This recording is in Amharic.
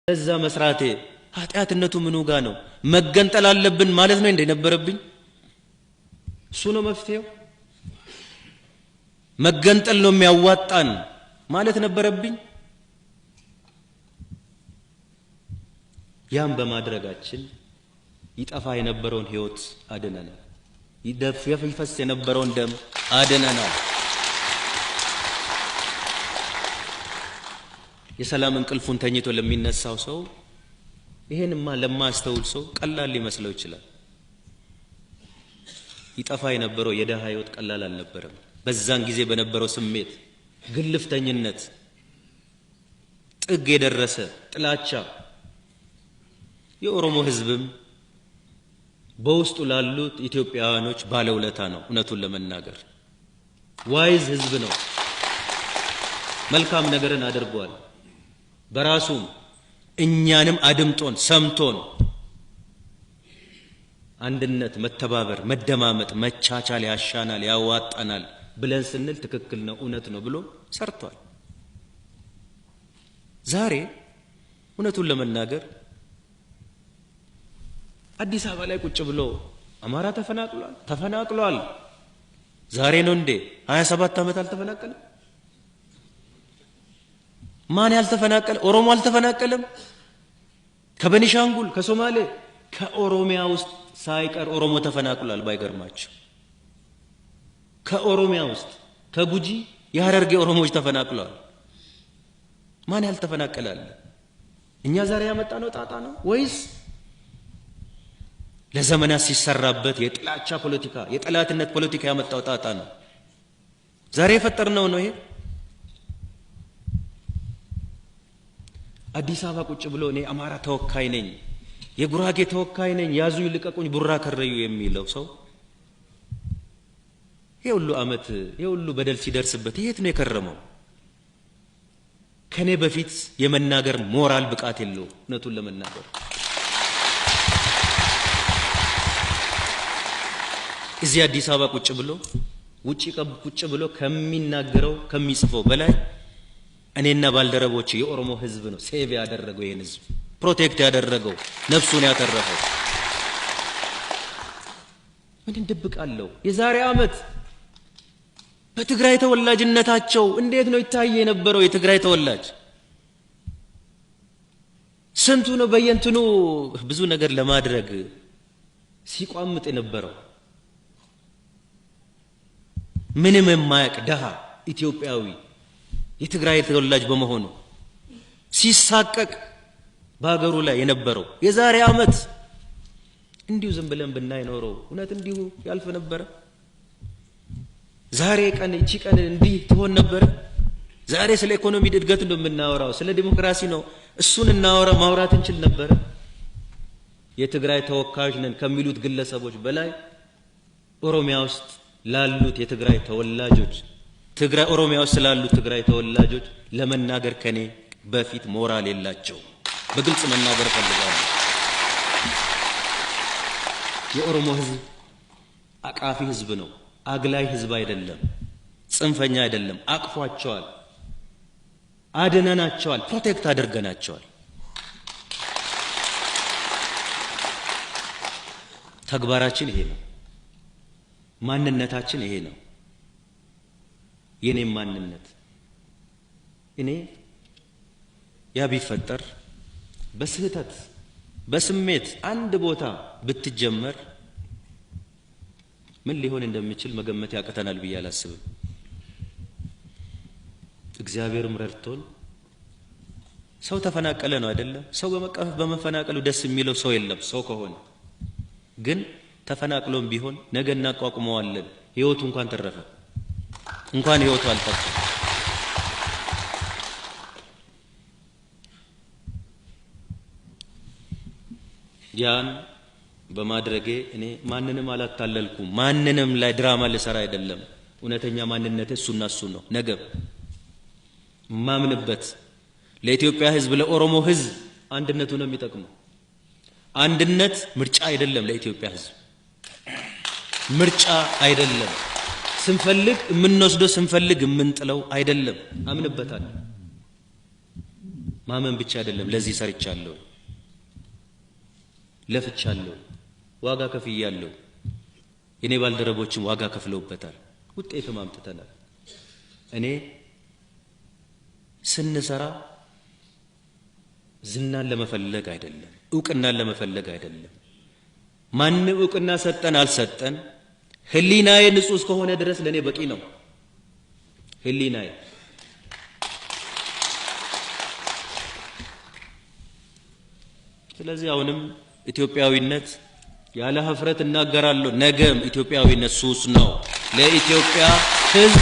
ለዛ መስራቴ ኃጢያትነቱ ምኑ ጋር ነው? መገንጠል አለብን ማለት ነው እንደነበረብኝ እሱ ነው መፍትሄው። መገንጠል ነው የሚያዋጣን ማለት ነበረብኝ። ያን በማድረጋችን ይጠፋ የነበረውን ህይወት አድነናል። ይፈስ የነበረውን ደም አድነናል። የሰላም እንቅልፉን ተኝቶ ለሚነሳው ሰው ይሄንማ ለማስተውል ሰው ቀላል ሊመስለው ይችላል። ይጠፋ የነበረው የደሃ ህይወት ቀላል አልነበረም። በዛን ጊዜ በነበረው ስሜት፣ ግልፍተኝነት፣ ጥግ የደረሰ ጥላቻ የኦሮሞ ህዝብም በውስጡ ላሉት ኢትዮጵያውያኖች ባለውለታ ነው። እውነቱን ለመናገር ዋይዝ ህዝብ ነው። መልካም ነገርን አድርጓል። በራሱም እኛንም አድምጦን ሰምቶን አንድነት፣ መተባበር፣ መደማመጥ፣ መቻቻል ያሻናል ያዋጣናል ብለን ስንል ትክክል ነው እውነት ነው ብሎ ሰርቷል። ዛሬ እውነቱን ለመናገር አዲስ አበባ ላይ ቁጭ ብሎ አማራ ተፈናቅሏል። ዛሬ ነው እንዴ 27 ዓመት አልተፈናቀለም? ማን ያልተፈናቀለ? ኦሮሞ አልተፈናቀለም? ከቤኒሻንጉል፣ ከሶማሌ፣ ከኦሮሚያ ውስጥ ሳይቀር ኦሮሞ ተፈናቅሏል። ባይገርማችሁ ከኦሮሚያ ውስጥ ከጉጂ የሐረርጌ ኦሮሞዎች ተፈናቅለዋል። ማን ያልተፈናቀለ አለ? እኛ ዛሬ ያመጣነው ጣጣ ነው ወይስ ለዘመናት ሲሰራበት የጥላቻ ፖለቲካ የጠላትነት ፖለቲካ ያመጣው ጣጣ ነው? ዛሬ የፈጠርነው ነው ይሄ? አዲስ አበባ ቁጭ ብሎ እኔ አማራ ተወካይ ነኝ፣ የጉራጌ ተወካይ ነኝ፣ ያዙ ይልቀቁኝ፣ ቡራ ከረዩ የሚለው ሰው የሁሉ አመት የሁሉ በደል ሲደርስበት የት ነው የከረመው? ከኔ በፊት የመናገር ሞራል ብቃት የለው። እውነቱን ለመናገር እዚህ አዲስ አበባ ቁጭ ብሎ ውጪ ቁጭ ብሎ ከሚናገረው ከሚጽፈው በላይ እኔና ባልደረቦች የኦሮሞ ህዝብ ነው ሴቭ ያደረገው፣ ይሄን ህዝብ ፕሮቴክት ያደረገው፣ ነፍሱን ያተረፈው። ምን እንደብቃለሁ? የዛሬ አመት በትግራይ ተወላጅነታቸው እንዴት ነው ይታይ የነበረው? የትግራይ ተወላጅ ስንቱ ነው በየንትኑ ብዙ ነገር ለማድረግ ሲቋምጥ የነበረው? ምንም የማያውቅ ደሃ ኢትዮጵያዊ የትግራይ ተወላጅ በመሆኑ ሲሳቀቅ በሀገሩ ላይ የነበረው የዛሬ አመት እንዲሁ ዝም ብለን ብናይ ኖረው እውነት እንዲሁ ያልፍ ነበረ? ዛሬ ቀን እቺ ቀን እንዲህ ትሆን ነበረ? ዛሬ ስለ ኢኮኖሚ እድገት ነው የምናወራው፣ ስለ ዲሞክራሲ ነው፣ እሱን ማውራት እንችል ነበረ? የትግራይ ተወካዮች ነን ከሚሉት ግለሰቦች በላይ ኦሮሚያ ውስጥ ላሉት የትግራይ ተወላጆች ኦሮሚያ ውስጥ ስላሉት ትግራይ ተወላጆች ለመናገር ከኔ በፊት ሞራል የላቸው። በግልጽ መናገር ፈልጋለሁ። የኦሮሞ ህዝብ አቃፊ ህዝብ ነው። አግላይ ህዝብ አይደለም፣ ጽንፈኛ አይደለም። አቅፏቸዋል፣ አድነናቸዋል፣ ፕሮቴክት አድርገናቸዋል። ተግባራችን ይሄ ነው። ማንነታችን ይሄ ነው። የኔም ማንነት እኔ ያ ቢፈጠር በስህተት በስሜት አንድ ቦታ ብትጀመር ምን ሊሆን እንደሚችል መገመት ያቀተናል ብዬ አላስብም። እግዚአብሔርም ረድቶን ሰው ተፈናቀለ ነው አይደለም? ሰው በመፈናቀሉ ደስ የሚለው ሰው የለም። ሰው ከሆነ ግን ተፈናቅሎም ቢሆን ነገ እናቋቁመዋለን። ህይወቱ እንኳን ተረፈ፣ እንኳን ህይወቱ አልጠፋ። ያን በማድረጌ እኔ ማንንም አላታለልኩም። ማንንም ላይ ድራማ ልሰራ አይደለም። እውነተኛ ማንነቴ እሱና እሱ ነው። ነገ ማምንበት ለኢትዮጵያ ህዝብ ለኦሮሞ ህዝብ አንድነቱ ነው የሚጠቅመው። አንድነት ምርጫ አይደለም። ለኢትዮጵያ ህዝብ ምርጫ አይደለም። ስንፈልግ የምንወስደው ስንፈልግ የምንጥለው አይደለም። አምንበታለሁ። ማመን ብቻ አይደለም ለዚህ ሰርቻለሁ ለፍቻለሁ ዋጋ ከፍያለሁ የኔ ባልደረቦችም ዋጋ ከፍለውበታል ውጤትም አምጥተናል እኔ ስንሰራ ዝናን ለመፈለግ አይደለም ዕውቅናን ለመፈለግ አይደለም ማንም ዕውቅና ሰጠን አልሰጠን ህሊናዬ ንጹህ እስከሆነ ድረስ ለኔ በቂ ነው ህሊናዬ ስለዚህ አሁንም ኢትዮጵያዊነት ያለ ሀፍረት እናገራለሁ ነገም ኢትዮጵያዊነት ሱስ ነው ለኢትዮጵያ ህዝብ